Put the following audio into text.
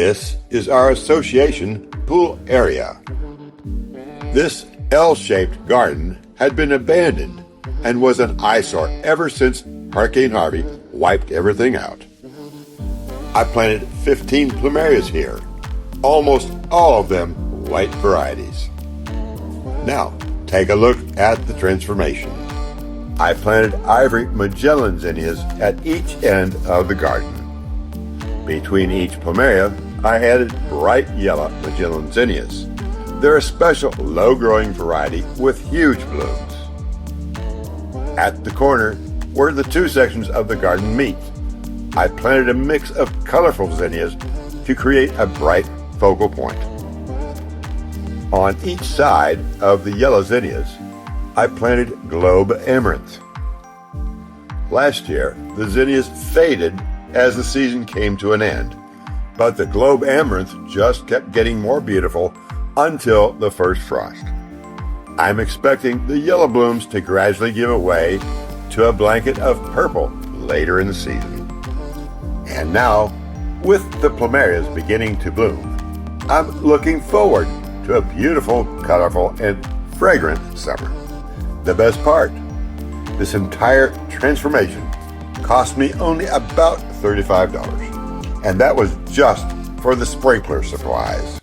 This is our association pool area. This L-shaped garden had been abandoned and was an eyesore ever since Hurricane Harvey wiped everything out. I planted 15 plumerias here, almost all of them white varieties. Now, take a look at the transformation. I planted ivory Magellan zinnias at each end of the garden. Between each plumeria, I added bright yellow Magellon zinnias. They're a special low-growing variety with huge blooms. At the corner, where the two sections of the garden meet, I planted a mix of colorful zinnias to create a bright focal point. On each side of the yellow zinnias, I planted globe amaranth. Last year, the zinnias faded as the season came to an end, but the globe amaranth just kept getting more beautiful until the first frost. I'm expecting the yellow blooms to gradually give way to a blanket of purple later in the season. And now, with the plumerias beginning to bloom, I'm looking forward to a beautiful, colorful, and fragrant summer. The best part, this entire transformation cost me only about $35, and that was just for the sprinkler supplies.